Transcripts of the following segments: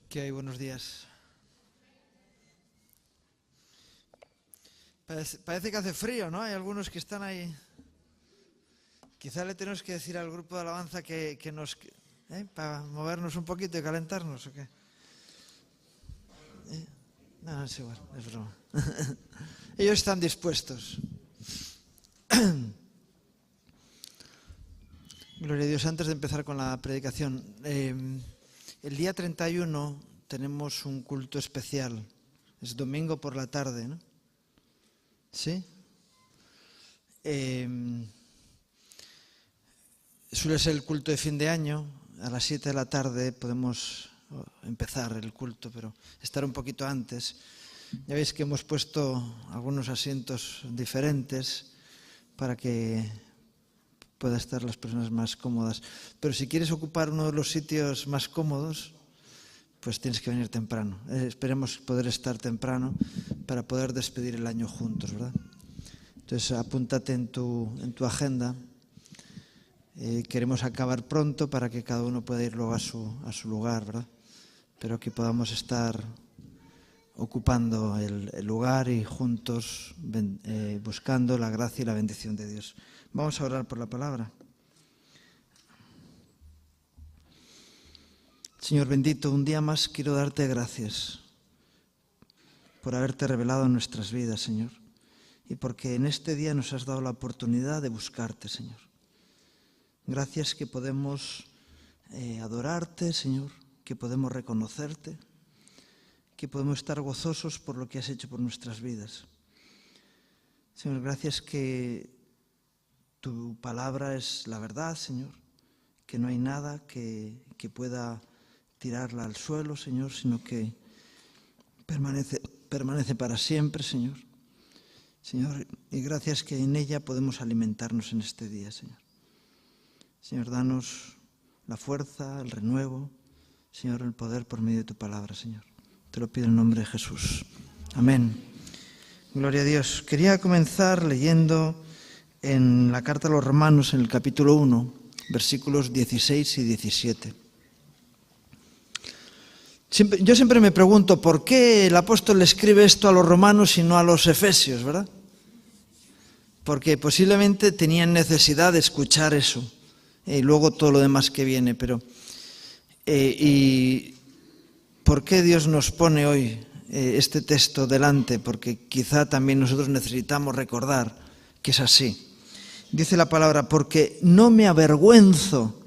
¿Qué hay? Buenos días. Parece que hace frío, ¿no? Hay algunos que están ahí. Quizá le tenemos que decir al grupo de alabanza que nos... para movernos un poquito y calentarnos, ¿o qué? No, es igual, es broma. Ellos están dispuestos. Gloria a Dios. Antes de empezar con la predicación, el día 31 tenemos un culto especial. Es domingo por la tarde, ¿no? ¿Sí? Suele ser el culto de fin de año. A las 7 de la tarde podemos empezar el culto, pero estar un poquito antes. Ya veis que hemos puesto algunos asientos diferentes para que puedan estar las personas más cómodas. Pero si quieres ocupar uno de los sitios más cómodos, pues tienes que venir temprano. Esperemos poder estar temprano para poder despedir el año juntos, ¿verdad? Entonces apúntate en tu agenda. Queremos acabar pronto para que cada uno pueda ir luego a su lugar, ¿verdad? Pero que podamos estar ocupando el lugar y juntos buscando la gracia y la bendición de Dios. Vamos a orar por la palabra. Señor bendito, un día más quiero darte gracias por haberte revelado en nuestras vidas, Señor, y porque en este día nos has dado la oportunidad de buscarte, Señor. Gracias que podemos adorarte, Señor, que podemos reconocerte, que podemos estar gozosos por lo que has hecho por nuestras vidas. Señor, gracias que tu palabra es la verdad, Señor, que no hay nada que pueda tirarla al suelo, Señor, sino que permanece para siempre, Señor. Señor, y gracias que en ella podemos alimentarnos en este día, Señor. Señor, danos la fuerza, el renuevo, Señor, el poder por medio de tu palabra, Señor. Te lo pido en el nombre de Jesús. Amén. Gloria a Dios. Quería comenzar leyendo en la carta a los Romanos, en el capítulo 1, versículos 16 y 17. Yo siempre me pregunto por qué el apóstol le escribe esto a los romanos y no a los efesios, ¿verdad? Porque posiblemente tenían necesidad de escuchar eso y luego todo lo demás que viene, pero ¿y por qué Dios nos pone hoy este texto delante? Porque quizá también nosotros necesitamos recordar que es así. Dice la palabra, porque no me avergüenzo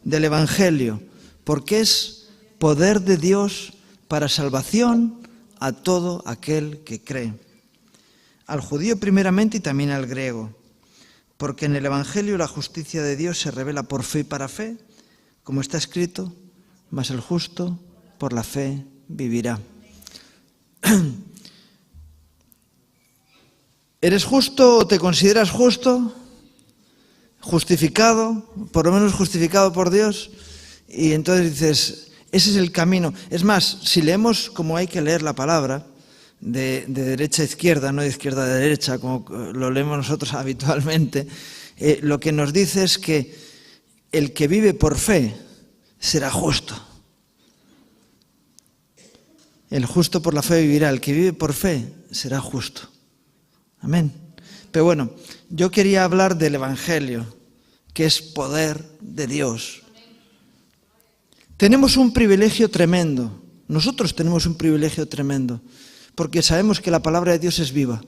del Evangelio, porque es poder de Dios para salvación a todo aquel que cree. Al judío primeramente y también al griego. Porque en el Evangelio la justicia de Dios se revela por fe y para fe, como está escrito, mas el justo por la fe vivirá. ¿Eres justo o te consideras justo? Justificado, por lo menos justificado por Dios. Y entonces dices, ese es el camino. Es más, si leemos como hay que leer la palabra, de derecha a izquierda, no de izquierda a derecha, como lo leemos nosotros habitualmente, lo que nos dice es que el que vive por fe será justo. El justo por la fe vivirá, el que vive por fe será justo. Amén. Pero bueno, yo quería hablar del Evangelio, que es poder de Dios. Tenemos un privilegio tremendo, nosotros tenemos un privilegio tremendo, porque sabemos que la palabra de Dios es viva,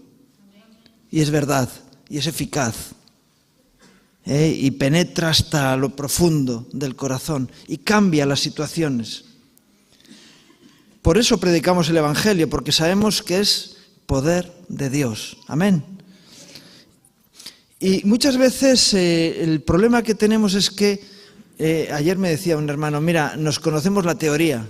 y es verdad, y es eficaz, y penetra hasta lo profundo del corazón, y cambia las situaciones. Por eso predicamos el Evangelio, porque sabemos que es poder de Dios. Amén. Y muchas veces el problema que tenemos es que, ayer me decía un hermano, mira, nos conocemos la teoría.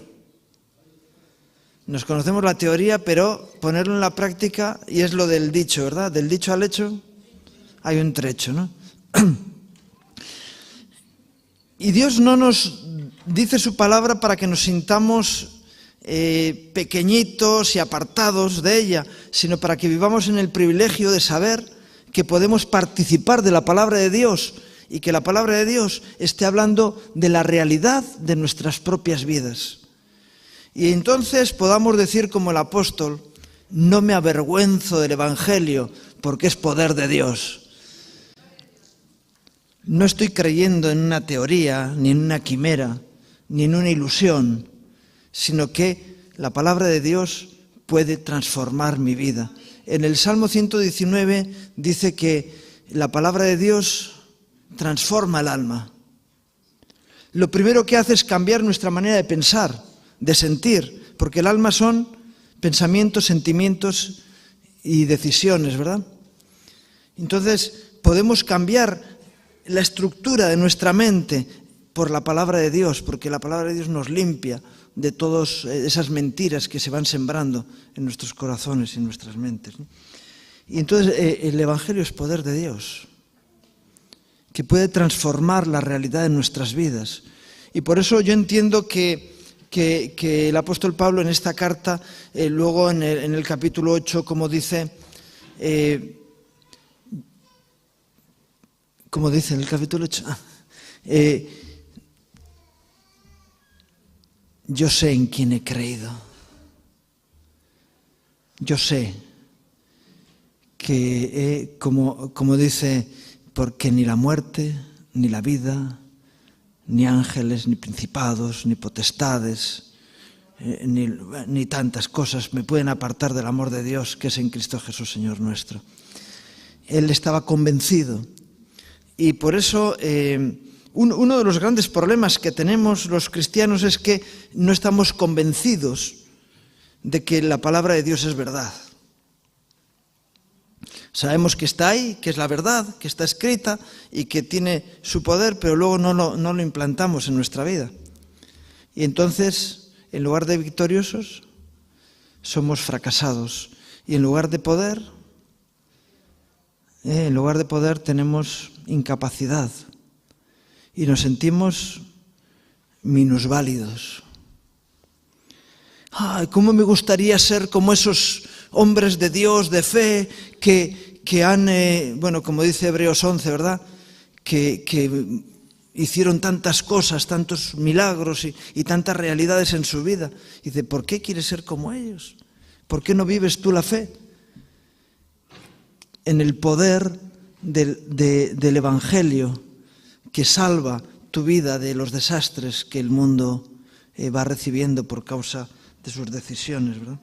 Nos conocemos la teoría, pero ponerlo en la práctica, y es lo del dicho, ¿verdad? Del dicho al hecho hay un trecho, ¿no? Y Dios no nos dice su palabra para que nos sintamos pequeñitos y apartados de ella, sino para que vivamos en el privilegio de saber que podemos participar de la palabra de Dios y que la palabra de Dios esté hablando de la realidad de nuestras propias vidas. Y entonces podamos decir como el apóstol, no me avergüenzo del Evangelio porque es poder de Dios. No estoy creyendo en una teoría, ni en una quimera, ni en una ilusión, sino que la palabra de Dios puede transformar mi vida. En el Salmo 119 dice que la palabra de Dios transforma el alma. Lo primero que hace es cambiar nuestra manera de pensar, de sentir, porque el alma son pensamientos, sentimientos y decisiones, ¿verdad? Entonces podemos cambiar la estructura de nuestra mente por la palabra de Dios, porque la palabra de Dios nos limpia de todas esas mentiras que se van sembrando en nuestros corazones y en nuestras mentes, ¿no? Y entonces el Evangelio es poder de Dios, que puede transformar la realidad de nuestras vidas. Y por eso yo entiendo que el apóstol Pablo en esta carta, luego en el capítulo 8, como dice en el capítulo 8, yo sé en quién he creído. Yo sé que, como dice, porque ni la muerte, ni la vida, ni ángeles, ni principados, ni potestades, ni tantas cosas me pueden apartar del amor de Dios que es en Cristo Jesús, Señor nuestro. Él estaba convencido. Y por eso uno de los grandes problemas que tenemos los cristianos es que no estamos convencidos de que la palabra de Dios es verdad. Sabemos que está ahí, que es la verdad, que está escrita y que tiene su poder, pero luego no lo implantamos en nuestra vida. Y entonces, en lugar de victoriosos, somos fracasados. Y en lugar de poder tenemos incapacidad y nos sentimos minusválidos. ¡Ay, cómo me gustaría ser como esos hombres de Dios, de fe, que han, como dice Hebreos 11, ¿verdad?, que hicieron tantas cosas, tantos milagros y tantas realidades en su vida. Y dice, ¿por qué quieres ser como ellos? ¿Por qué no vives tú la fe? En el poder del Evangelio que salva tu vida de los desastres que el mundo va recibiendo por causa de sus decisiones, ¿verdad?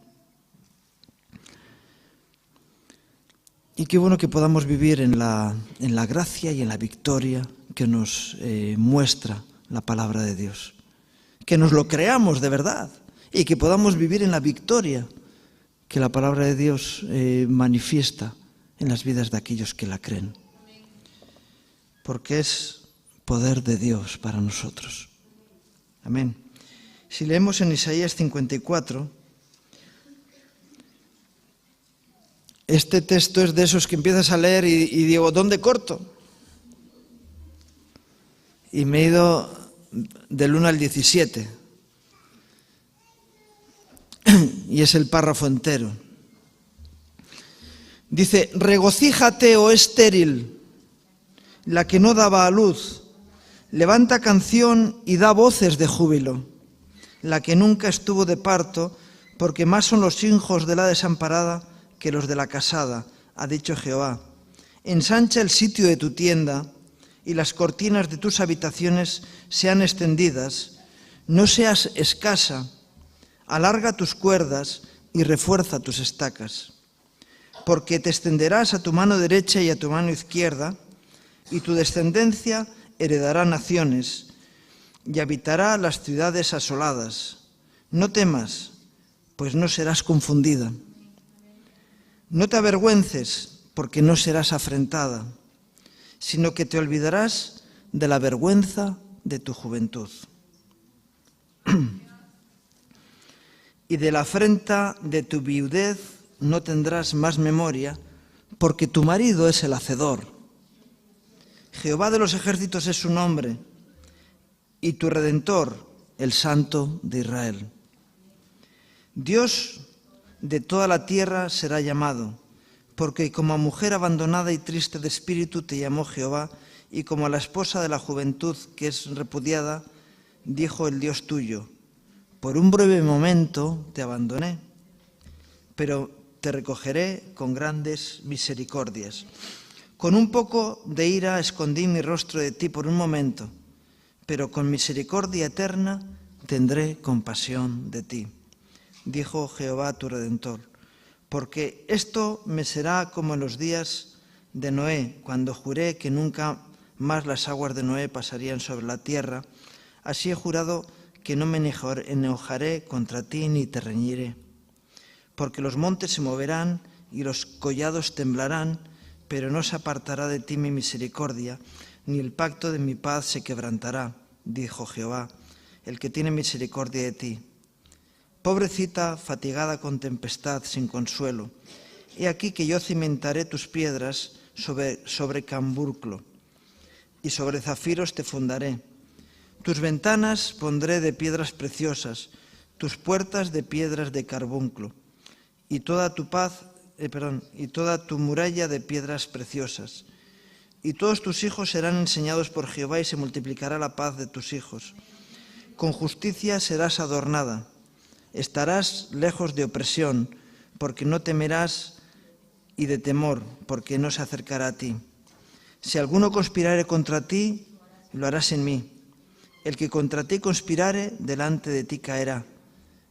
Y qué bueno que podamos vivir en la gracia y en la victoria que nos muestra la palabra de Dios. Que nos lo creamos de verdad y que podamos vivir en la victoria que la palabra de Dios manifiesta en las vidas de aquellos que la creen. Porque es poder de Dios para nosotros. Amén. Si leemos en Isaías 54, este texto es de esos que empiezas a leer y digo, ¿dónde corto? Y me he ido del 1 al 17. Y es el párrafo entero. Dice, regocíjate, oh estéril, la que no daba a luz. Levanta canción y da voces de júbilo, la que nunca estuvo de parto, porque más son los hijos de la desamparada que los de la casada, ha dicho Jehová. Ensancha el sitio de tu tienda y las cortinas de tus habitaciones sean extendidas. No seas escasa, alarga tus cuerdas y refuerza tus estacas. Porque te extenderás a tu mano derecha y a tu mano izquierda, y tu descendencia heredará naciones y habitará las ciudades asoladas. No temas, pues no serás confundida. No te avergüences, porque no serás afrentada, sino que te olvidarás de la vergüenza de tu juventud. Y de la afrenta de tu viudez no tendrás más memoria, porque tu marido es el hacedor. Jehová de los ejércitos es su nombre, y tu Redentor, el Santo de Israel. Dios de toda la tierra será llamado, porque como a mujer abandonada y triste de espíritu te llamó Jehová, y como a la esposa de la juventud que es repudiada, dijo el Dios tuyo, Por un breve momento te abandoné, pero te recogeré con grandes misericordias. Con un poco de ira escondí mi rostro de ti por un momento, pero con misericordia eterna tendré compasión de ti, dijo Jehová tu Redentor. Porque esto me será como en los días de Noé, cuando juré que nunca más las aguas de Noé pasarían sobre la tierra. Así he jurado que no me enojaré contra ti ni te reñiré. Porque los montes se moverán y los collados temblarán, pero no se apartará de ti mi misericordia, ni el pacto de mi paz se quebrantará, dijo Jehová, el que tiene misericordia de ti. Pobrecita, fatigada con tempestad, sin consuelo, he aquí que yo cimentaré tus piedras sobre camburclo, y sobre zafiros te fundaré. Tus ventanas pondré de piedras preciosas, tus puertas de piedras de carbunclo, y toda tu muralla de piedras preciosas. Y todos tus hijos serán enseñados por Jehová, y se multiplicará la paz de tus hijos. Con justicia serás adornada. Estarás lejos de opresión, porque no temerás, y de temor, porque no se acercará a ti. Si alguno conspirare contra ti, lo harás en mí. El que contra ti conspirare, delante de ti caerá.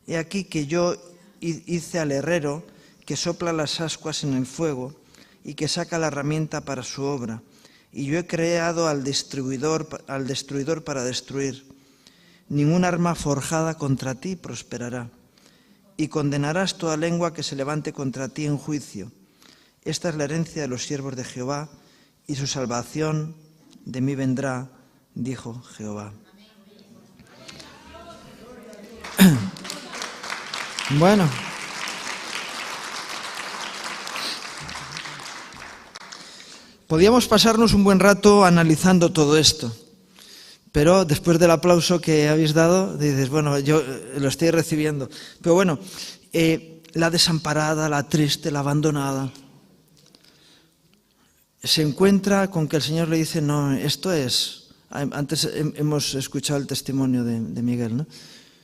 He aquí que yo hice al herrero, que sopla las ascuas en el fuego, y que saca la herramienta para su obra. Y yo he creado al destruidor para destruir. Ningún arma forjada contra ti prosperará, y condenarás toda lengua que se levante contra ti en juicio. Esta es la herencia de los siervos de Jehová, y su salvación de mí vendrá, dijo Jehová. Bueno. Podíamos pasarnos un buen rato analizando todo esto. Pero después del aplauso que habéis dado, dices, bueno, yo lo estoy recibiendo. Pero bueno, la desamparada, la triste, la abandonada, se encuentra con que el Señor le dice, no, esto es... Antes hemos escuchado el testimonio de Miguel, ¿no?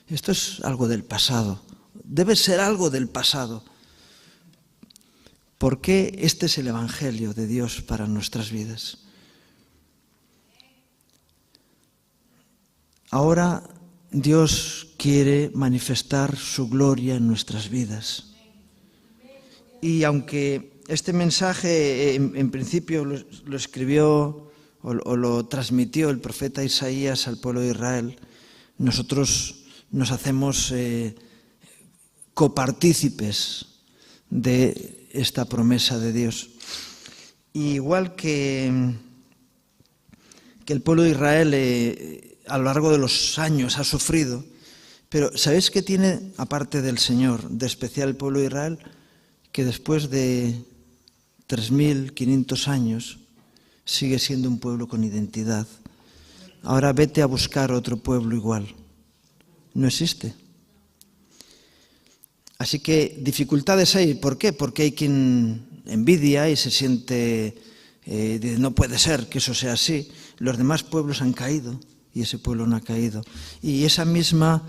Esto es algo del pasado. Debe ser algo del pasado. ¿Por qué este es el Evangelio de Dios para nuestras vidas? Ahora Dios quiere manifestar su gloria en nuestras vidas. Y aunque este mensaje en principio lo escribió o lo transmitió el profeta Isaías al pueblo de Israel, nosotros nos hacemos copartícipes de esta promesa de Dios. Y igual que el pueblo de Israel a lo largo de los años ha sufrido, pero ¿sabéis qué tiene, aparte del Señor, de especial el pueblo de Israel? Que después de 3.500 años sigue siendo un pueblo con identidad. Ahora vete a buscar otro pueblo igual. No existe. Así que dificultades hay. ¿Por qué? Porque hay quien envidia y se siente, dice, no puede ser que eso sea así. Los demás pueblos han caído y ese pueblo no ha caído. Y esa misma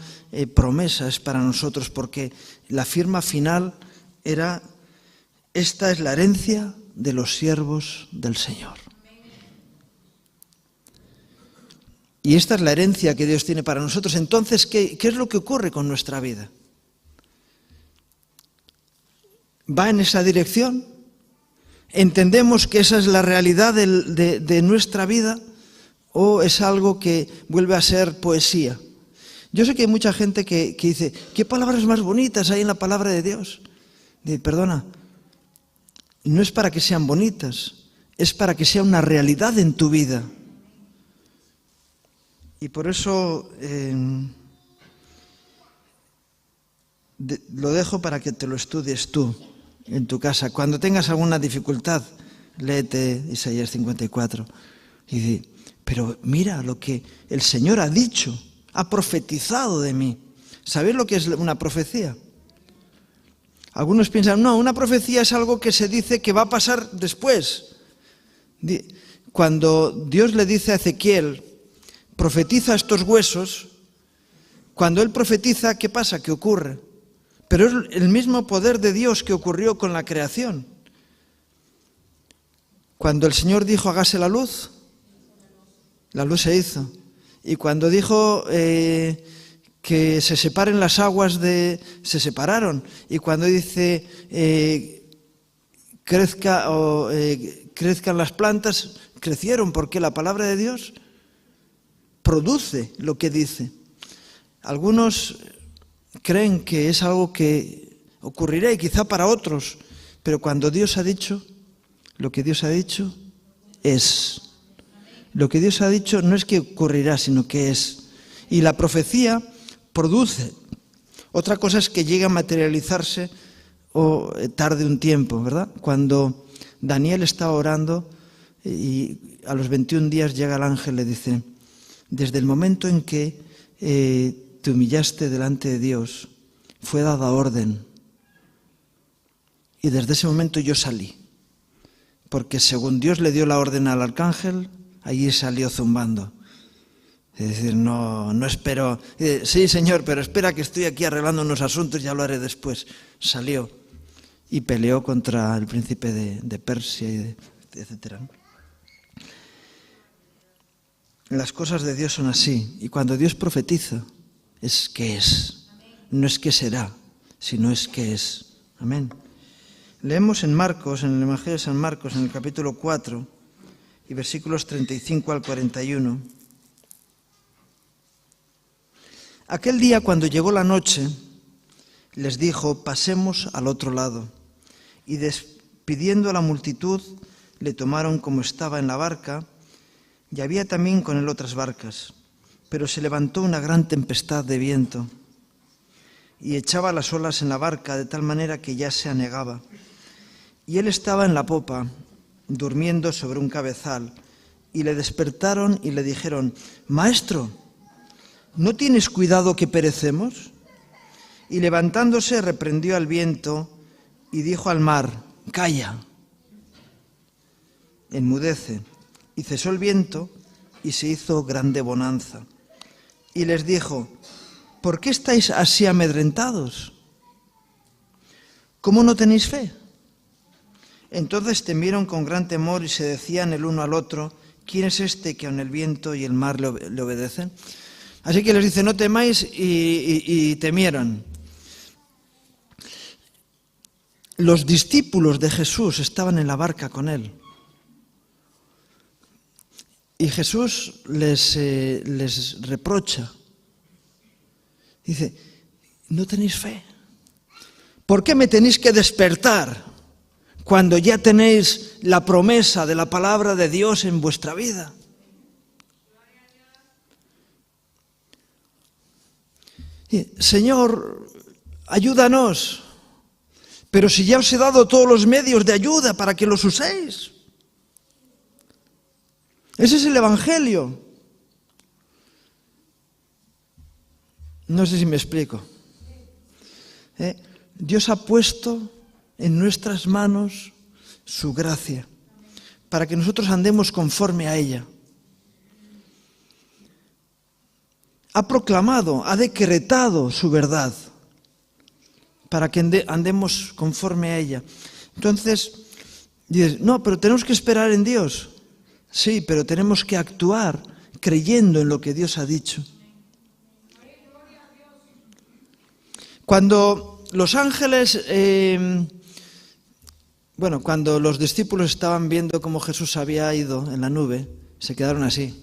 promesa es para nosotros, porque la firma final era: esta es la herencia de los siervos del Señor. Y esta es la herencia que Dios tiene para nosotros. Entonces, ¿qué es lo que ocurre con nuestra vida? ¿Va en esa dirección? ¿Entendemos que esa es la realidad de nuestra vida? ¿O es algo que vuelve a ser poesía? Yo sé que hay mucha gente que dice, ¿qué palabras más bonitas hay en la palabra de Dios? Dice, perdona, no es para que sean bonitas, es para que sea una realidad en tu vida. Y por eso lo dejo para que te lo estudies tú en tu casa. Cuando tengas alguna dificultad, léete Isaías 54 y di, pero mira lo que el Señor ha dicho, ha profetizado de mí. ¿Sabéis lo que es una profecía? Algunos piensan, no, una profecía es algo que se dice que va a pasar después. Cuando Dios le dice a Ezequiel, profetiza estos huesos, Cuando Él profetiza, ¿qué pasa? ¿Qué ocurre? Pero es el mismo poder de Dios que ocurrió con la creación. Cuando el Señor dijo, hágase la luz se hizo. Y cuando dijo que se separen las aguas, se separaron. Y cuando dice crezcan las plantas, crecieron, porque la palabra de Dios produce lo que dice. Algunos creen que es algo que ocurrirá y quizá para otros, pero cuando Dios ha dicho, lo que Dios ha dicho es. Lo que Dios ha dicho no es que ocurrirá, sino que es. Y la profecía produce. Otra cosa es que llegue a materializarse o tarde un tiempo, ¿verdad? Cuando Daniel estaba orando y a los 21 días llega el ángel y le dice, desde el momento en que te humillaste delante de Dios, fue dada orden. Y desde ese momento yo salí. Porque según Dios le dio la orden al arcángel, allí salió zumbando. Es decir, no espero. Sí, Señor, pero espera que estoy aquí arreglando unos asuntos, ya lo haré después. Salió y peleó contra el príncipe de Persia, etc. Las cosas de Dios son así. Y cuando Dios profetiza, es que es. No es que será, sino es que es. Amén. Leemos en Marcos, en el Evangelio de San Marcos, en el capítulo 4, y versículos 35 al 41. Aquel día, cuando llegó la noche, les dijo, pasemos al otro lado. Y despidiendo a la multitud, le tomaron como estaba en la barca, y había también con él otras barcas. Pero se levantó una gran tempestad de viento, y echaba las olas en la barca de tal manera que ya se anegaba. Y él estaba en la popa, durmiendo sobre un cabezal, y le despertaron y le dijeron, Maestro, ¿no tienes cuidado que perecemos? Y levantándose reprendió al viento y dijo al mar, calla, enmudece. Y cesó el viento y se hizo grande bonanza. Y les dijo, ¿por qué estáis así amedrentados? ¿Cómo no tenéis fe? Entonces temieron con gran temor y se decían el uno al otro, ¿quién es este que aun el viento y el mar le obedecen? Así que les dice, no temáis, y temieron. Los discípulos de Jesús estaban en la barca con él. Y Jesús les reprocha. Dice, ¿no tenéis fe? ¿Por qué me tenéis que despertar cuando ya tenéis la promesa de la palabra de Dios en vuestra vida? Señor, ayúdanos. Pero si ya os he dado todos los medios de ayuda para que los uséis. Ese es el Evangelio. No sé si me explico. Dios ha puesto en nuestras manos su gracia para que nosotros andemos conforme a ella. Ha proclamado, ha decretado su verdad para que andemos conforme a ella. Entonces, dices, no, pero tenemos que esperar en Dios. Sí, pero tenemos que actuar creyendo en lo que Dios ha dicho. Cuando los ángeles, cuando los discípulos estaban viendo cómo Jesús había ido en la nube, se quedaron así.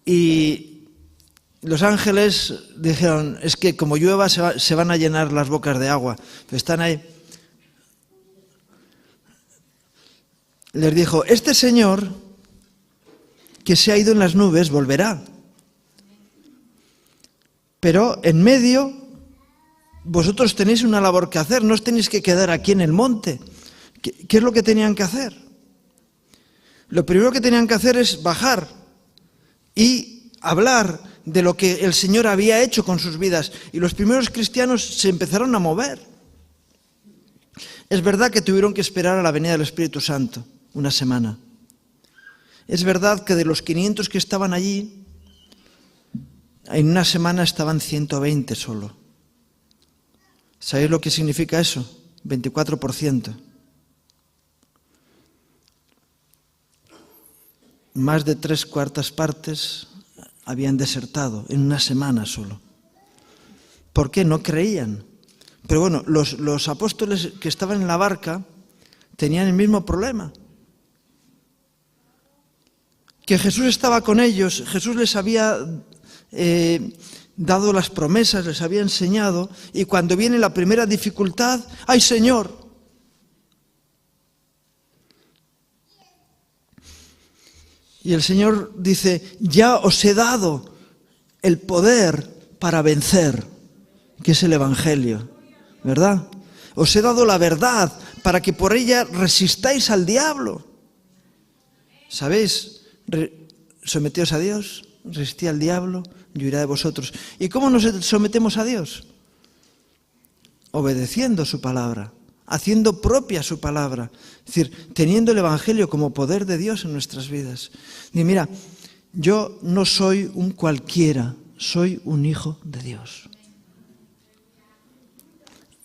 Y los ángeles dijeron, es que como llueva se van a llenar las bocas de agua. Pero están ahí. Les dijo, este Señor que se ha ido en las nubes volverá. Pero en medio vosotros tenéis una labor que hacer, no os tenéis que quedar aquí en el monte. ¿Qué es lo que tenían que hacer? Lo primero que tenían que hacer es bajar y hablar de lo que el Señor había hecho con sus vidas. Y los primeros cristianos se empezaron a mover. Es verdad que tuvieron que esperar a la venida del Espíritu Santo, una semana. Es verdad que de los 500 que estaban allí, en una semana estaban 120 solo. ¿Sabéis lo que significa eso? 24%. Más de 3/4 partes habían desertado en una semana solo. ¿Por qué? No creían. Pero bueno, los apóstoles que estaban en la barca tenían el mismo problema. Que Jesús estaba con ellos, Jesús les había dado las promesas, les había enseñado, y cuando viene la primera dificultad, ¡ay, Señor! Y el Señor dice, ya os he dado el poder para vencer, que es el Evangelio, ¿verdad? Os he dado la verdad para que por ella resistáis al diablo. ¿Sabéis? Someteos a Dios, resistid al diablo y huirá de vosotros. ¿Y cómo nos sometemos a Dios? Obedeciendo su palabra, haciendo propia su palabra, es decir, teniendo el Evangelio como poder de Dios en nuestras vidas. Y mira, yo no soy un cualquiera, soy un hijo de Dios.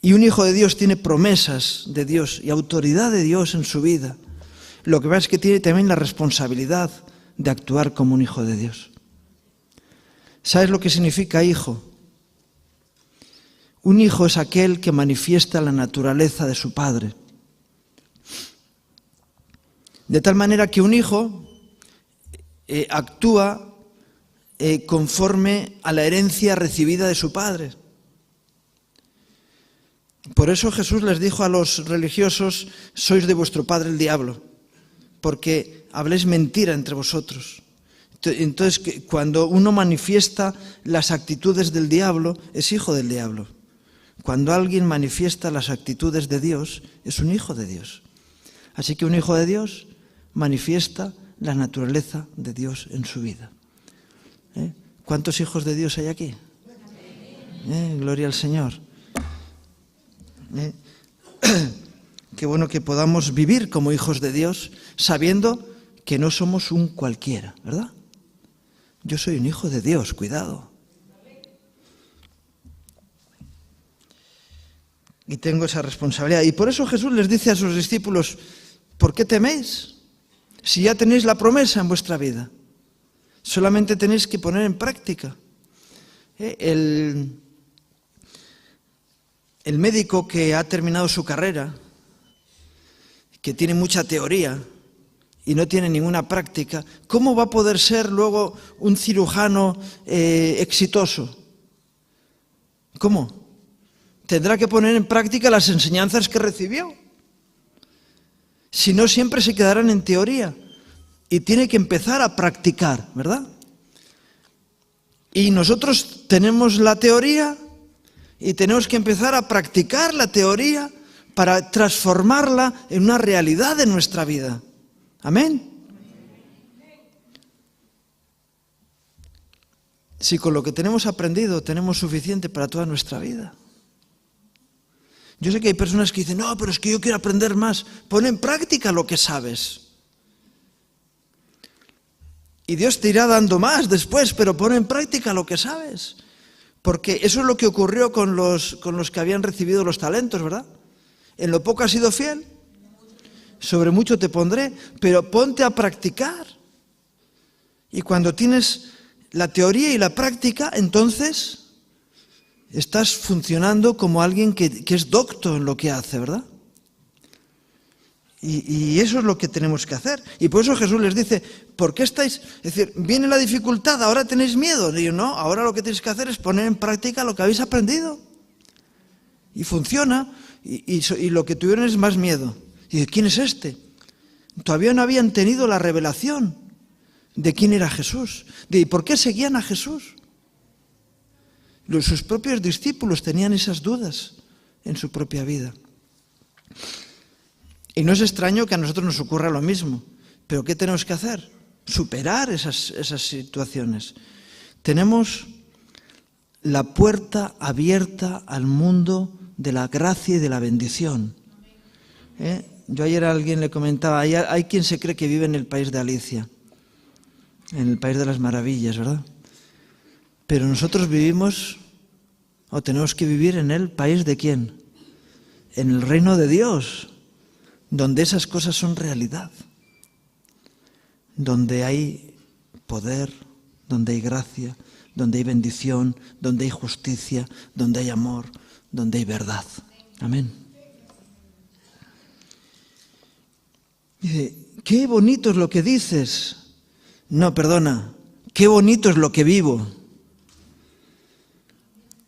Y un hijo de Dios tiene promesas de Dios y autoridad de Dios en su vida. Lo que pasa es que tiene también la responsabilidad de actuar como un hijo de Dios. ¿Sabes lo que significa hijo? Un hijo es aquel que manifiesta la naturaleza de su padre. De tal manera que un hijo actúa conforme a la herencia recibida de su padre. Por eso Jesús les dijo a los religiosos, sois de vuestro padre el diablo, porque habléis mentira entre vosotros. Entonces, cuando uno manifiesta las actitudes del diablo, es hijo del diablo. Cuando alguien manifiesta las actitudes de Dios, es un hijo de Dios. Así que un hijo de Dios manifiesta la naturaleza de Dios en su vida. ¿Cuántos hijos de Dios hay aquí? Gloria al Señor. Qué bueno que podamos vivir como hijos de Dios, sabiendo que no somos un cualquiera, ¿verdad? Yo soy un hijo de Dios, cuidado. Y tengo esa responsabilidad. Y por eso Jesús les dice a sus discípulos, ¿por qué teméis? Si ya tenéis la promesa en vuestra vida. Solamente tenéis que poner en práctica. El médico que ha terminado su carrera, que tiene mucha teoría y no tiene ninguna práctica, ¿cómo va a poder ser luego un cirujano exitoso? ¿Cómo? Tendrá que poner en práctica las enseñanzas que recibió. Si no, siempre se quedarán en teoría. Y tiene que empezar a practicar, ¿verdad? Y nosotros tenemos la teoría y tenemos que empezar a practicar la teoría para transformarla en una realidad en nuestra vida. Amén. Si con lo que tenemos aprendido tenemos suficiente para toda nuestra vida. Yo sé que hay personas que dicen, no, pero es que yo quiero aprender más. Pon en práctica lo que sabes. Y Dios te irá dando más después, pero pon en práctica lo que sabes. Porque eso es lo que ocurrió con los que habían recibido los talentos, ¿verdad? En lo poco has sido fiel, sobre mucho te pondré, pero ponte a practicar. Y cuando tienes la teoría y la práctica, entonces estás funcionando como alguien que es docto en lo que hace, ¿verdad? Y eso es lo que tenemos que hacer. Y por eso Jesús les dice, ¿por qué estáis? Es decir, viene la dificultad, ahora tenéis miedo. Digo, no, ahora lo que tenéis que hacer es poner en práctica lo que habéis aprendido. Y funciona, y lo que tuvieron es más miedo. Y dice, ¿quién es este? Todavía no habían tenido la revelación de quién era Jesús. ¿Y por qué seguían a Jesús? Sus propios discípulos tenían esas dudas en su propia vida. Y no es extraño que a nosotros nos ocurra lo mismo. ¿Pero qué tenemos que hacer? Superar esas situaciones. Tenemos la puerta abierta al mundo de la gracia y de la bendición. Yo ayer a alguien le comentaba, hay quien se cree que vive en el país de Alicia. en el país de las maravillas, ¿verdad? Pero nosotros vivimos, o tenemos que vivir en el país de ¿quién? En el reino de Dios, donde esas cosas son realidad, donde hay poder, donde hay gracia, donde hay bendición, donde hay justicia, donde hay amor, donde hay verdad. Amén. Dice, qué bonito es lo que dices. No, perdona, qué bonito es lo que vivo.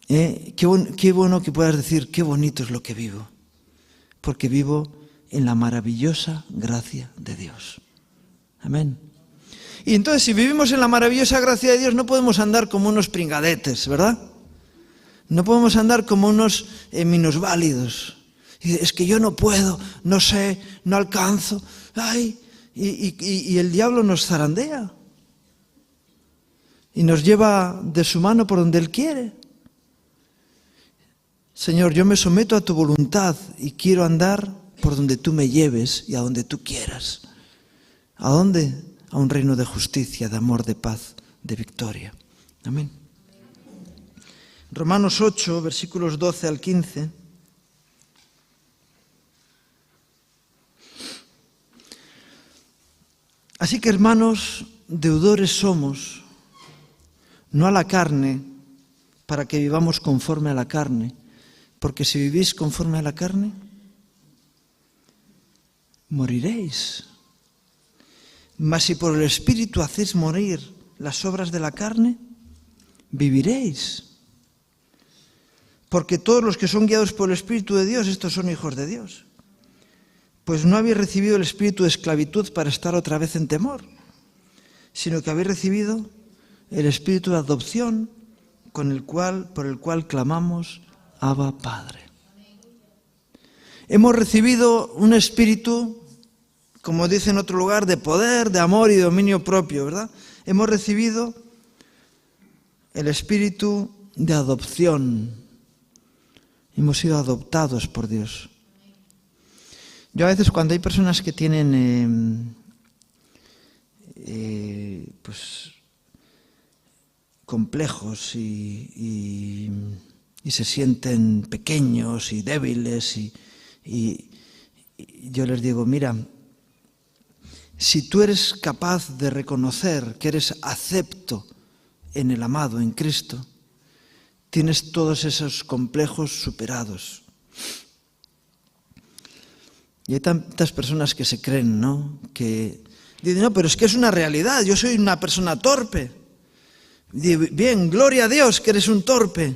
Qué bueno que puedas decir, qué bonito es lo que vivo. Porque vivo en la maravillosa gracia de Dios. Amén. Y entonces, si vivimos en la maravillosa gracia de Dios, no podemos andar como unos pringadetes, ¿verdad? No podemos andar como unos minusválidos. Es que yo no puedo, no sé, no alcanzo. Ay, y el diablo nos zarandea. Y nos lleva de su mano por donde Él quiere. Señor, yo me someto a tu voluntad y quiero andar por donde tú me lleves y a donde tú quieras. ¿A dónde? A un reino de justicia, de amor, de paz, de victoria. Amén. Romanos 8, versículos 12 al 15. Así que, hermanos, deudores somos, no a la carne, para que vivamos conforme a la carne, porque si vivís conforme a la carne, moriréis. Mas si por el Espíritu hacéis morir las obras de la carne, viviréis. Porque todos los que son guiados por el Espíritu de Dios, estos son hijos de Dios. Pues no habéis recibido el espíritu de esclavitud para estar otra vez en temor, sino que habéis recibido el espíritu de adopción por el cual clamamos, Abba, Padre. Hemos recibido un espíritu, como dice en otro lugar, de poder, de amor y dominio propio, ¿verdad? Hemos recibido el espíritu de adopción. Hemos sido adoptados por Dios. Yo a veces cuando hay personas que tienen complejos y se sienten pequeños y débiles y yo les digo, mira, si tú eres capaz de reconocer que eres acepto en el amado, en Cristo, tienes todos esos complejos superados. Y hay tantas personas que se creen, ¿no? Que dicen, no, pero es que es una realidad, yo soy una persona torpe. Y bien, gloria a Dios que eres un torpe,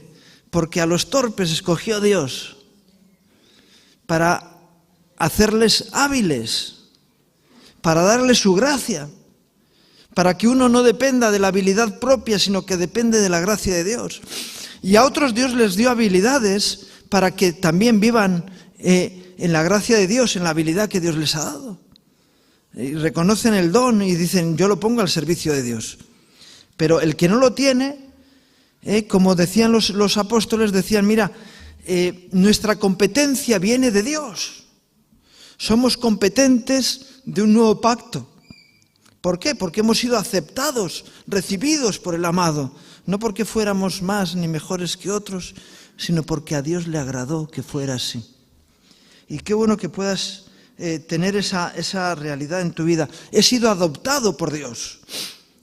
porque a los torpes escogió Dios para hacerles hábiles, para darles su gracia, para que uno no dependa de la habilidad propia, sino que depende de la gracia de Dios. Y a otros Dios les dio habilidades para que también vivan en la gracia de Dios, en la habilidad que Dios les ha dado. Y reconocen el don y dicen, yo lo pongo al servicio de Dios. Pero el que no lo tiene, como decían los apóstoles, decían, mira, nuestra competencia viene de Dios. Somos competentes de un nuevo pacto. ¿Por qué? Porque hemos sido aceptados, recibidos por el amado. No porque fuéramos más ni mejores que otros, sino porque a Dios le agradó que fuera así. Y qué bueno que puedas tener esa realidad en tu vida. He sido adoptado por Dios.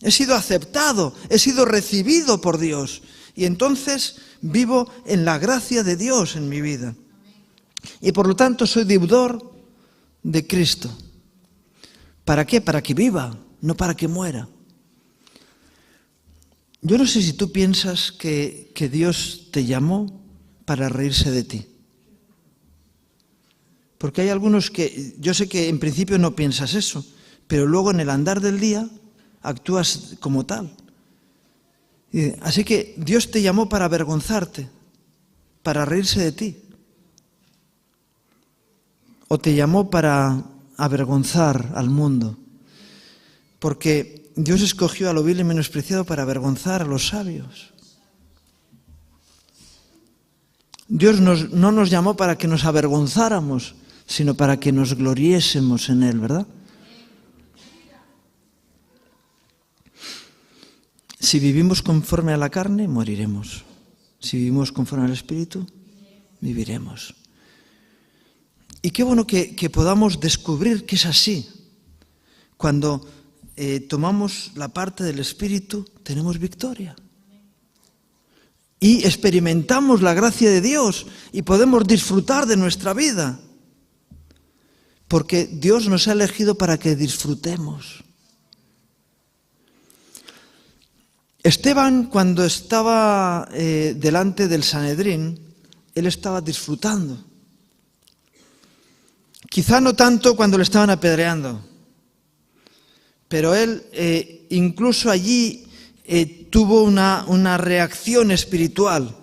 He sido aceptado, he sido recibido por Dios. Y entonces vivo en la gracia de Dios en mi vida. Y por lo tanto soy deudor de Cristo. ¿Para qué? Para que viva, no para que muera. Yo no sé si tú piensas que Dios te llamó para reírse de ti. Porque hay algunos que, yo sé que en principio no piensas eso, pero luego en el andar del día actúas como tal. Así que Dios te llamó para avergonzarte, para reírse de ti. O te llamó para avergonzar al mundo. Porque Dios escogió a lo vil y menospreciado para avergonzar a los sabios. Dios no nos llamó para que nos avergonzáramos, sino para que nos gloriésemos en Él, ¿verdad? Si vivimos conforme a la carne, moriremos. Si vivimos conforme al Espíritu, viviremos. Y qué bueno que podamos descubrir que es así. Cuando tomamos la parte del Espíritu, tenemos victoria. Y experimentamos la gracia de Dios y podemos disfrutar de nuestra vida. Porque Dios nos ha elegido para que disfrutemos. Esteban, cuando estaba delante del Sanedrín, él estaba disfrutando. Quizá no tanto cuando le estaban apedreando, pero él incluso allí tuvo una reacción espiritual.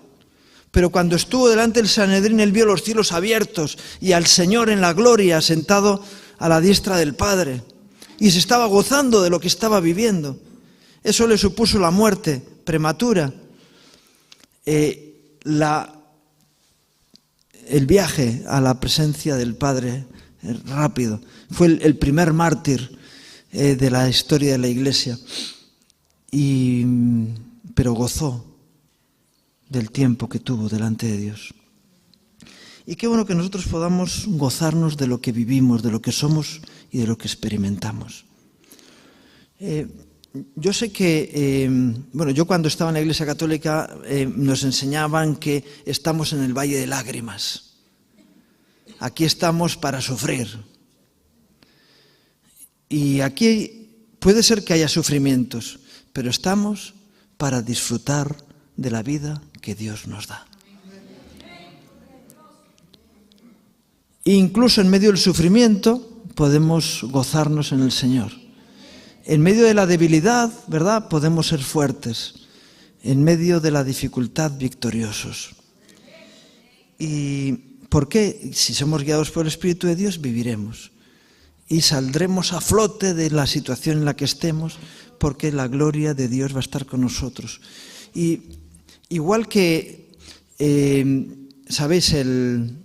Pero cuando estuvo delante del Sanedrín, él vio los cielos abiertos y al Señor en la gloria, sentado a la diestra del Padre. Y se estaba gozando de lo que estaba viviendo. Eso le supuso la muerte prematura. El viaje a la presencia del Padre rápido. Fue el primer mártir de la historia de la Iglesia. Pero gozó del tiempo que tuvo delante de Dios. Y qué bueno que nosotros podamos gozarnos de lo que vivimos, de lo que somos y de lo que experimentamos. Yo sé que, yo cuando estaba en la Iglesia Católica nos enseñaban que estamos en el valle de lágrimas. Aquí estamos para sufrir. Y aquí puede ser que haya sufrimientos, pero estamos para disfrutar de la vida que Dios nos da. Incluso en medio del sufrimiento podemos gozarnos en el Señor. En medio de la debilidad, ¿verdad?, podemos ser fuertes. En medio de la dificultad, victoriosos. ¿Y por qué? Si somos guiados por el Espíritu de Dios, viviremos. Y saldremos a flote de la situación en la que estemos, porque la gloria de Dios va a estar con nosotros. Y igual que, ¿sabéis? El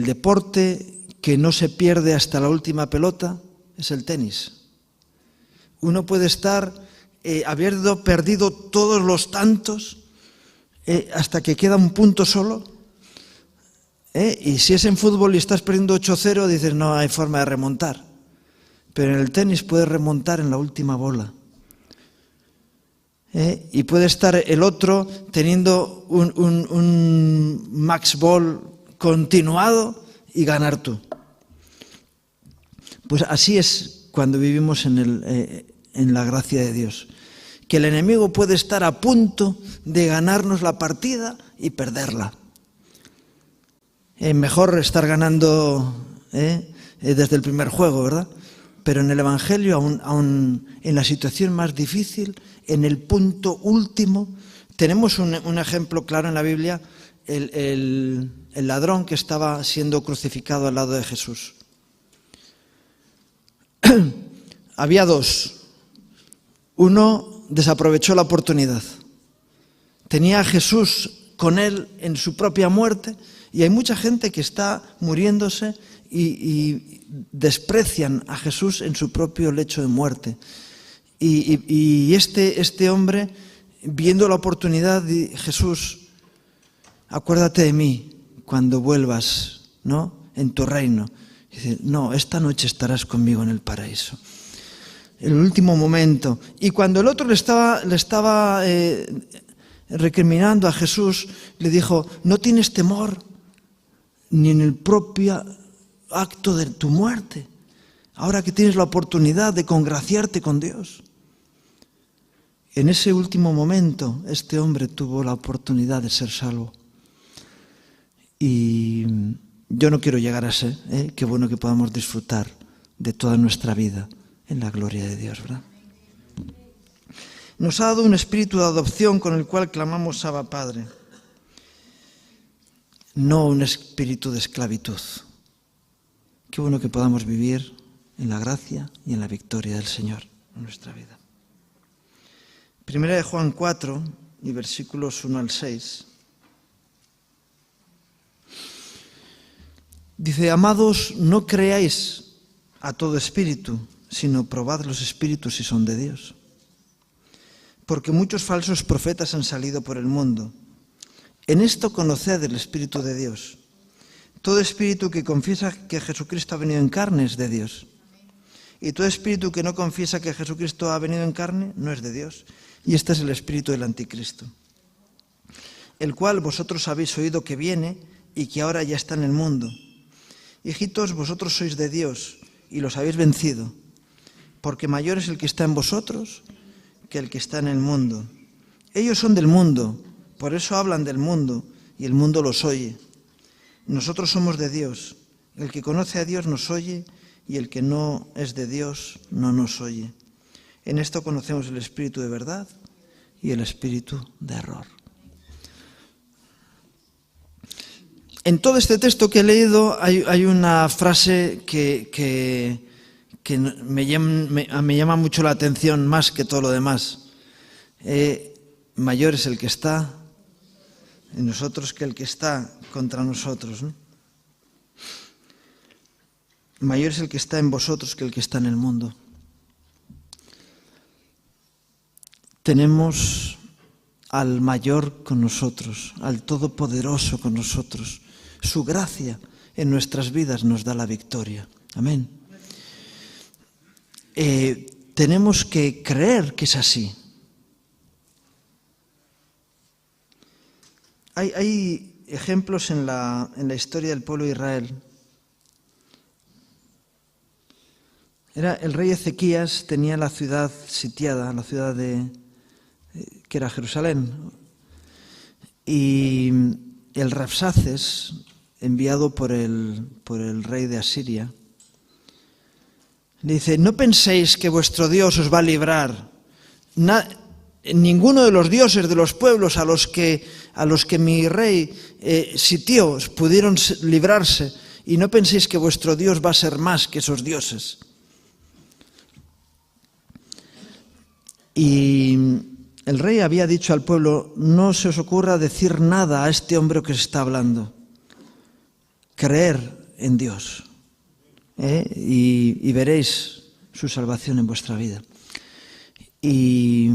deporte que no se pierde hasta la última pelota es el tenis. Uno puede estar habiendo perdido todos los tantos hasta que queda un punto solo. Y si es en fútbol y estás perdiendo 8-0, dices no hay forma de remontar. Pero en el tenis puedes remontar en la última bola. Y puede estar el otro teniendo un max ball continuado y ganar tú. Pues así es cuando vivimos en la gracia de Dios. Que el enemigo puede estar a punto de ganarnos la partida y perderla. Mejor estar ganando desde el primer juego, ¿verdad? Pero en el Evangelio, aún en la situación más difícil, en el punto último, tenemos un ejemplo claro en la Biblia, el ladrón que estaba siendo crucificado al lado de Jesús. Había dos. Uno desaprovechó la oportunidad. Tenía a Jesús con él en su propia muerte y hay mucha gente que está muriéndose y desprecian a Jesús en su propio lecho de muerte. Y este hombre, viendo la oportunidad, dice, Jesús, acuérdate de mí cuando vuelvas, ¿no?, en tu reino. Dice, no, esta noche estarás conmigo en el paraíso. El último momento. Y cuando el otro le estaba recriminando a Jesús, le dijo, no tienes temor ni en el propio acto de tu muerte, ahora que tienes la oportunidad de congraciarte con Dios. En ese último momento, este hombre tuvo la oportunidad de ser salvo. Y yo no quiero llegar a ser, qué bueno que podamos disfrutar de toda nuestra vida en la gloria de Dios, ¿verdad? Nos ha dado un espíritu de adopción con el cual clamamos Abba Padre, no un espíritu de esclavitud. Qué bueno que podamos vivir en la gracia y en la victoria del Señor en nuestra vida. Primera de Juan 4 y versículos 1 al 6. Dice, amados, no creáis a todo espíritu, sino probad los espíritus si son de Dios. porque muchos falsos profetas han salido por el mundo. En esto conoced el Espíritu de Dios. Todo espíritu que confiesa que Jesucristo ha venido en carne es de Dios. Y todo espíritu que no confiesa que Jesucristo ha venido en carne no es de Dios. Y este es el espíritu del anticristo, el cual vosotros habéis oído que viene y que ahora ya está en el mundo. Hijitos, vosotros sois de Dios y los habéis vencido, porque mayor es el que está en vosotros que el que está en el mundo. Ellos son del mundo, por eso hablan del mundo, y el mundo los oye. Nosotros somos de Dios. El que conoce a Dios nos oye, y el que no es de Dios no nos oye. En esto conocemos el espíritu de verdad y el espíritu de error. En todo este texto que he leído hay una frase que me llama mucho la atención más que todo lo demás. Mayor es el que está en nosotros que el que está contra nosotros, ¿no? Mayor es el que está en vosotros que el que está en el mundo. Tenemos al mayor con nosotros, al todopoderoso con nosotros. Su gracia en nuestras vidas nos da la victoria. Amén. Tenemos que creer que es así. Hay ejemplos en la historia del pueblo de Israel. El rey Ezequías tenía la ciudad sitiada, la ciudad que era Jerusalén. Y el Rabsaces, enviado por el rey de Asiria, le dice: no penséis que vuestro Dios os va a librar. Ninguno de los dioses de los pueblos a los que mi rey sitió pudieron librarse, y no penséis que vuestro Dios va a ser más que esos dioses. Y el rey había dicho al pueblo: no se os ocurra decir nada a este hombre que os está hablando. Creer en Dios, y veréis su salvación en vuestra vida. Y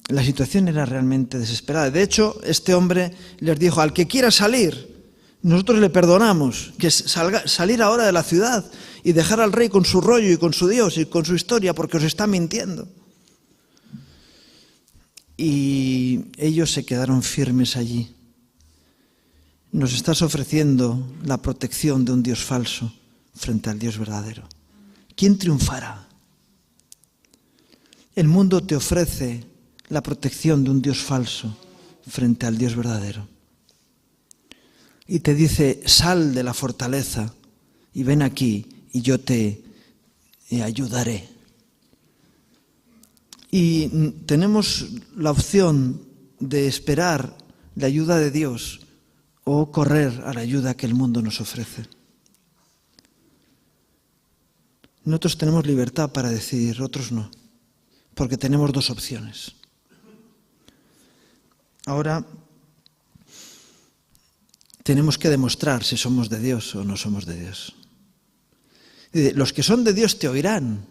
la situación era realmente desesperada. De hecho, este hombre les dijo: al que quiera salir, nosotros le perdonamos, que salir ahora de la ciudad y dejar al rey con su rollo y con su Dios y con su historia, porque os está mintiendo. Y ellos se quedaron firmes allí. Nos estás ofreciendo la protección de un Dios falso frente al Dios verdadero. ¿Quién triunfará? El mundo te ofrece la protección de un Dios falso frente al Dios verdadero. Y te dice: sal de la fortaleza y ven aquí y yo te ayudaré. Y tenemos la opción de esperar la ayuda de Dios o correr a la ayuda que el mundo nos ofrece. Nosotros tenemos libertad para decidir, otros no, porque tenemos dos opciones. Ahora tenemos que demostrar si somos de Dios o no somos de Dios. Los que son de Dios te oirán.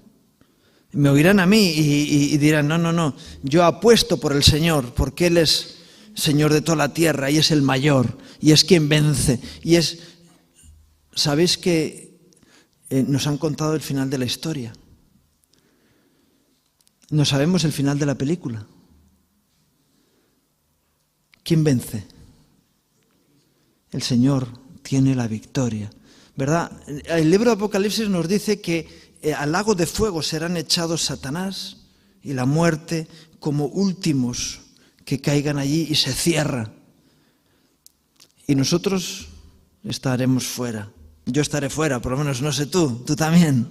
Me oirán a mí y dirán: no, yo apuesto por el Señor, porque Él es Señor de toda la tierra y es el mayor, y es quien vence. ¿Sabéis que nos han contado el final de la historia? No sabemos el final de la película. ¿Quién vence? El Señor tiene la victoria, ¿verdad? El libro de Apocalipsis nos dice que al lago de fuego serán echados Satanás y la muerte como últimos que caigan allí, y se cierra. Y nosotros estaremos fuera. Yo estaré fuera, por lo menos no sé tú también.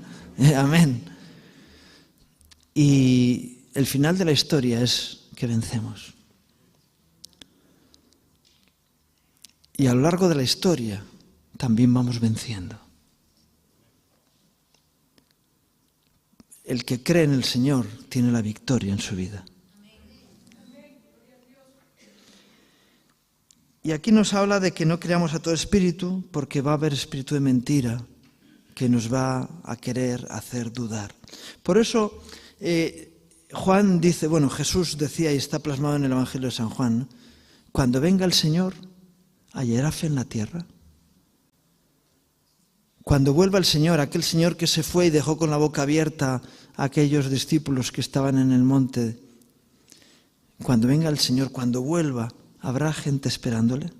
Amén. Y el final de la historia es que vencemos. Y a lo largo de la historia también vamos venciendo. El que cree en el Señor tiene la victoria en su vida. Y aquí nos habla de que no creamos a todo espíritu, porque va a haber espíritu de mentira que nos va a querer hacer dudar. Por eso Juan dice, bueno, Jesús decía, y está plasmado en el Evangelio de San Juan, ¿no? Cuando venga el Señor, ¿hallará fe en la tierra? Cuando vuelva el Señor, aquel Señor que se fue y dejó con la boca abierta a aquellos discípulos que estaban en el monte, cuando venga el Señor, cuando vuelva, ¿habrá gente esperándole?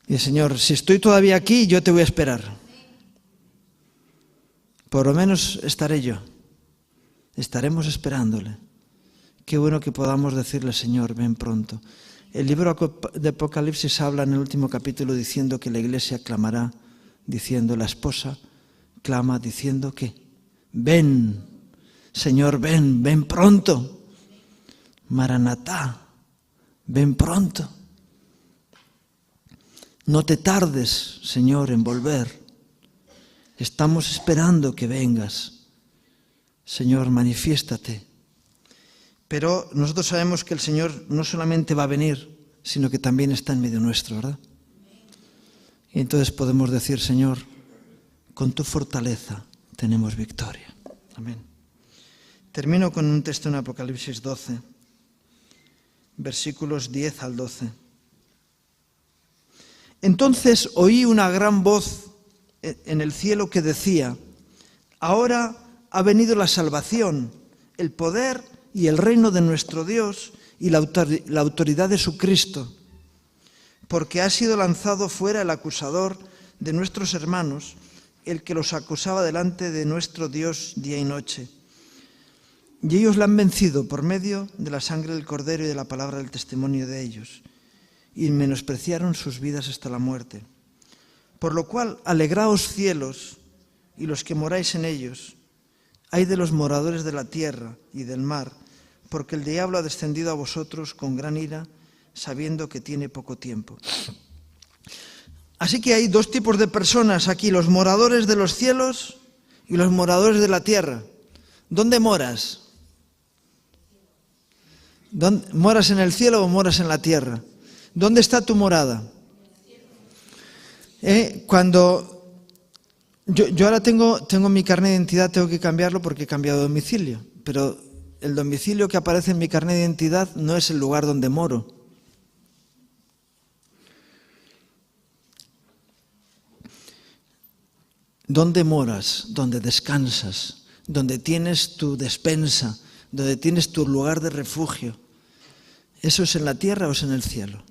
Y el Señor, si estoy todavía aquí, yo te voy a esperar. Por lo menos estaré yo. Estaremos esperándole. Qué bueno que podamos decirle, Señor, ven pronto. El libro de Apocalipsis habla en el último capítulo diciendo que la iglesia clamará, diciendo, la esposa clama diciendo que ven, Señor, ven, ven pronto. Maranatá, ven pronto. No te tardes, Señor, en volver. Estamos esperando que vengas. Señor, manifiéstate. Pero nosotros sabemos que el Señor no solamente va a venir, sino que también está en medio nuestro, ¿verdad? Y entonces podemos decir, Señor, con tu fortaleza tenemos victoria. Amén. Termino con un texto en Apocalipsis 12, versículos 10 al 12. Entonces oí una gran voz en el cielo que decía, ahora ha venido la salvación, el poder y el reino de nuestro Dios y la autoridad de su Cristo, porque ha sido lanzado fuera el acusador de nuestros hermanos, el que los acusaba delante de nuestro Dios día y noche. Y ellos la han vencido por medio de la sangre del Cordero y de la palabra del testimonio de ellos, y menospreciaron sus vidas hasta la muerte. Por lo cual, alegraos cielos y los que moráis en ellos. Ay de los moradores de la tierra y del mar, porque el diablo ha descendido a vosotros con gran ira, sabiendo que tiene poco tiempo. Así que hay dos tipos de personas aquí, los moradores de los cielos y los moradores de la tierra. ¿Dónde moras? ¿Moras en el cielo o moras en la tierra? ¿Dónde está tu morada? Cuando yo ahora tengo mi carnet de identidad, tengo que cambiarlo porque he cambiado de domicilio, pero el domicilio que aparece en mi carnet de identidad no es el lugar donde moro. ¿Dónde moras? Donde descansas, donde tienes tu despensa, donde tienes tu lugar de refugio. ¿Eso es en la tierra o es en el cielo?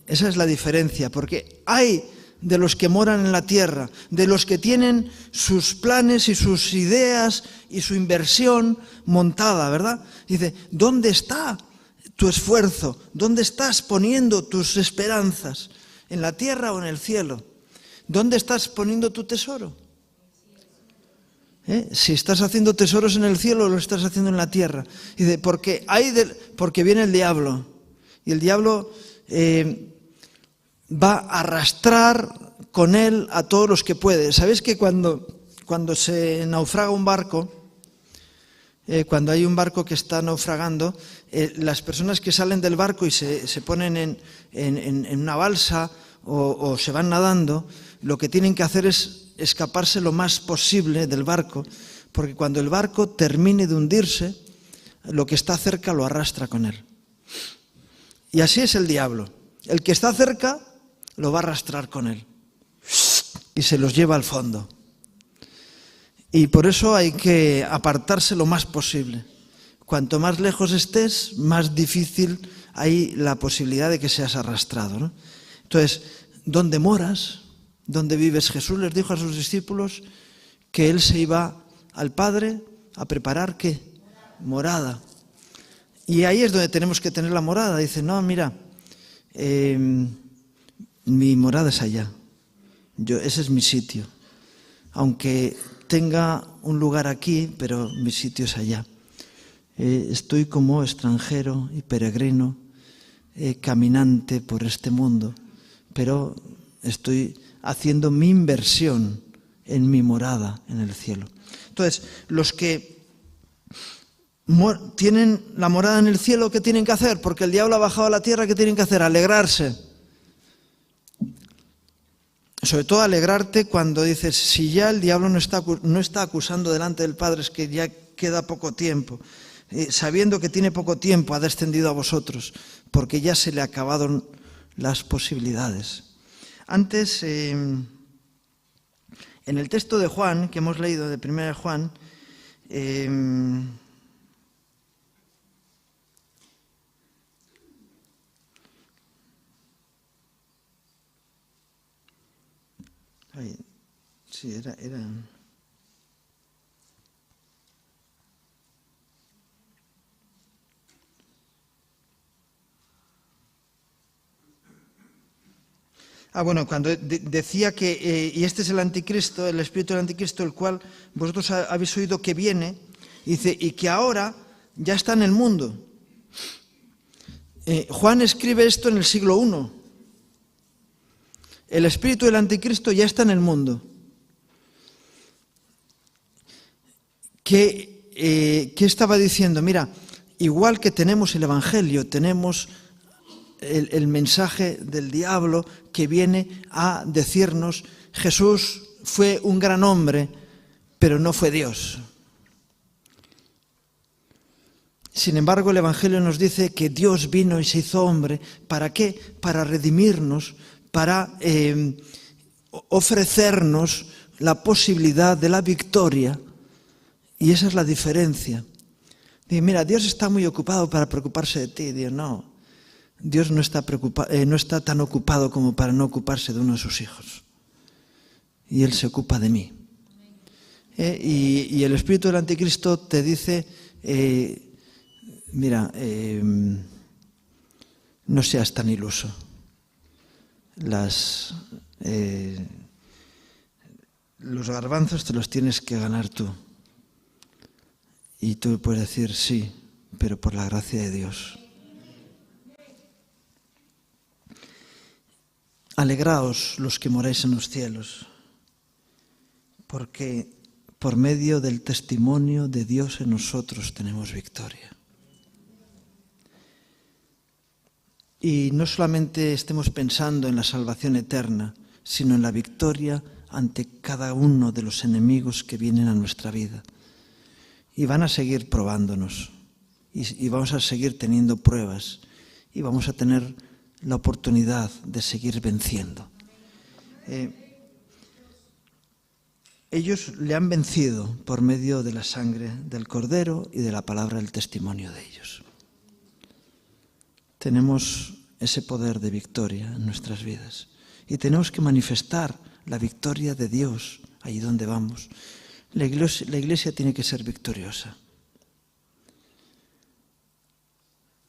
Esa es la diferencia, porque hay de los que moran en la tierra, de los que tienen sus planes y sus ideas y su inversión montada, ¿verdad? Dice, ¿dónde está tu esfuerzo? ¿Dónde estás poniendo tus esperanzas? ¿En la tierra o en el cielo? ¿Dónde estás poniendo tu tesoro? Si estás haciendo tesoros en el cielo o lo estás haciendo en la tierra. Dice, porque viene el diablo, y el diablo va a arrastrar con él a todos los que puede. ¿Sabéis que cuando se naufraga un barco, cuando hay un barco que está naufragando, las personas que salen del barco y se ponen en una balsa o se van nadando, lo que tienen que hacer es escaparse lo más posible del barco, porque cuando el barco termine de hundirse, lo que está cerca lo arrastra con él. Y así es el diablo. El que está cerca lo va a arrastrar con él y se los lleva al fondo. Y por eso hay que apartarse lo más posible. Cuanto más lejos estés, más difícil hay la posibilidad de que seas arrastrado, ¿no? Entonces, ¿dónde moras? ¿Dónde vives? Jesús les dijo a sus discípulos que Él se iba al Padre a preparar, ¿qué? Morada. Y ahí es donde tenemos que tener la morada. Dice, no, mira, mi morada es allá. Ese es mi sitio. Aunque tenga un lugar aquí, pero mi sitio es allá. Estoy como extranjero y peregrino, caminante por este mundo, pero estoy haciendo mi inversión en mi morada en el cielo. Entonces, los que tienen la morada en el cielo, ¿qué tienen que hacer? Porque el diablo ha bajado a la tierra, ¿qué tienen que hacer? Alegrarse. Sobre todo alegrarte cuando dices, si ya el diablo no está acusando delante del Padre, es que ya queda poco tiempo. Sabiendo que tiene poco tiempo, ha descendido a vosotros, porque ya se le acabaron las posibilidades. Antes, en el texto de Juan, que hemos leído, de 1 Juan, sí, era... bueno, cuando decía que, y este es el anticristo, el espíritu del anticristo, el cual vosotros habéis oído que viene, dice, y que ahora ya está en el mundo. Juan escribe esto en el siglo I. El espíritu del anticristo ya está en el mundo. ¿Qué estaba diciendo? Mira, igual que tenemos el Evangelio, tenemos el mensaje del diablo que viene a decirnos, Jesús fue un gran hombre, pero no fue Dios. Sin embargo, el Evangelio nos dice que Dios vino y se hizo hombre. ¿Para qué? Para redimirnos, para ofrecernos la posibilidad de la victoria. Y esa es la diferencia. Dice, mira, Dios está muy ocupado para preocuparse de ti. Dios, no. Dios no está tan ocupado como para no ocuparse de uno de sus hijos. Y Él se ocupa de mí. Y el espíritu del anticristo te dice, mira, no seas tan iluso. Los garbanzos te los tienes que ganar tú. Y tú puedes decir, sí, pero por la gracia de Dios. Alegraos los que moráis en los cielos, porque por medio del testimonio de Dios en nosotros tenemos victoria. Y no solamente estemos pensando en la salvación eterna, sino en la victoria ante cada uno de los enemigos que vienen a nuestra vida. Y van a seguir probándonos, y vamos a seguir teniendo pruebas, y vamos a tener la oportunidad de seguir venciendo. Ellos le han vencido por medio de la sangre del Cordero y de la palabra del testimonio de ellos. Tenemos ese poder de victoria en nuestras vidas y tenemos que manifestar la victoria de Dios allí donde vamos. La iglesia tiene que ser victoriosa.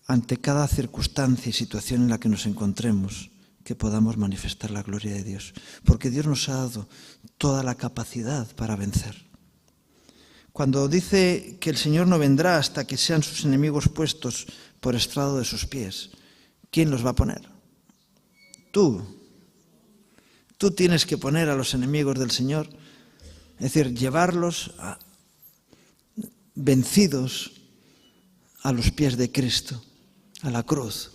Ante cada circunstancia y situación en la que nos encontremos, que podamos manifestar la gloria de Dios. Porque Dios nos ha dado toda la capacidad para vencer. Cuando dice que el Señor no vendrá hasta que sean sus enemigos puestos por estrado de sus pies, ¿quién los va a poner? Tú. Tú tienes que poner a los enemigos del Señor, es decir, llevarlos vencidos a los pies de Cristo, a la cruz.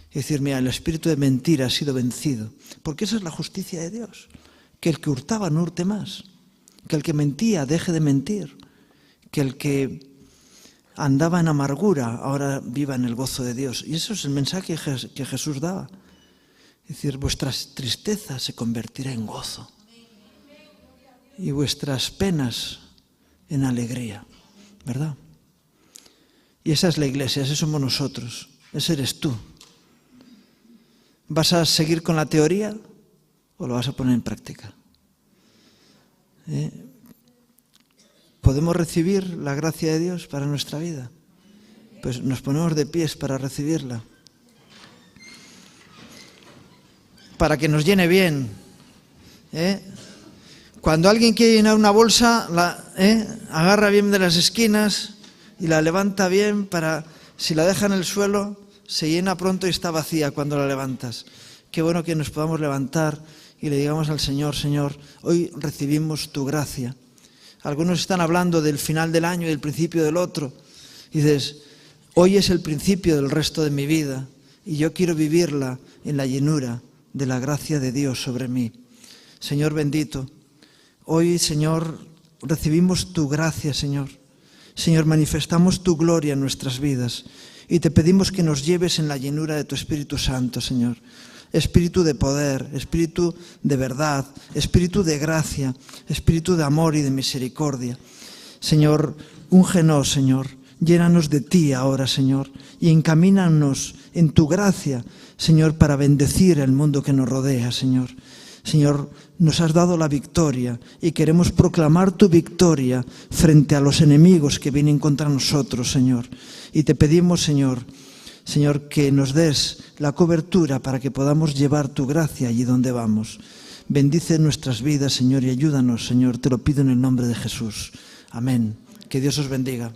Es decir, mira, el espíritu de mentira ha sido vencido, porque esa es la justicia de Dios, que el que hurtaba no hurte más, que el que mentía deje de mentir, que el que andaba en amargura ahora viva en el gozo de Dios. Y eso es el mensaje que Jesús daba. Es decir, vuestra tristeza se convertirá en gozo y vuestras penas en alegría, ¿verdad? Y esa es la iglesia, ese somos nosotros, ese eres tú. ¿Vas a seguir con la teoría o lo vas a poner en práctica? ¿Podemos recibir la gracia de Dios para nuestra vida? Pues nos ponemos de pies para recibirla. Para que nos llene bien. Cuando alguien quiere llenar una bolsa, la agarra bien de las esquinas y la levanta bien para, si la deja en el suelo, se llena pronto y está vacía cuando la levantas. Qué bueno que nos podamos levantar y le digamos al Señor, Señor, hoy recibimos tu gracia. Algunos están hablando del final del año y del principio del otro. Y dices, hoy es el principio del resto de mi vida y yo quiero vivirla en la llenura de la gracia de Dios sobre mí. Señor bendito, hoy, Señor, recibimos tu gracia, Señor. Señor, manifestamos tu gloria en nuestras vidas y te pedimos que nos lleves en la llenura de tu Espíritu Santo, Señor. Espíritu de poder, espíritu de verdad, espíritu de gracia, espíritu de amor y de misericordia. Señor, úngenos, Señor, llénanos de ti ahora, Señor, y encamínanos en tu gracia, Señor, para bendecir el mundo que nos rodea, Señor. Señor, nos has dado la victoria y queremos proclamar tu victoria frente a los enemigos que vienen contra nosotros, Señor. Y te pedimos, Señor, que nos des la cobertura para que podamos llevar tu gracia allí donde vamos. Bendice nuestras vidas, Señor, y ayúdanos, Señor. Te lo pido en el nombre de Jesús. Amén. Que Dios os bendiga.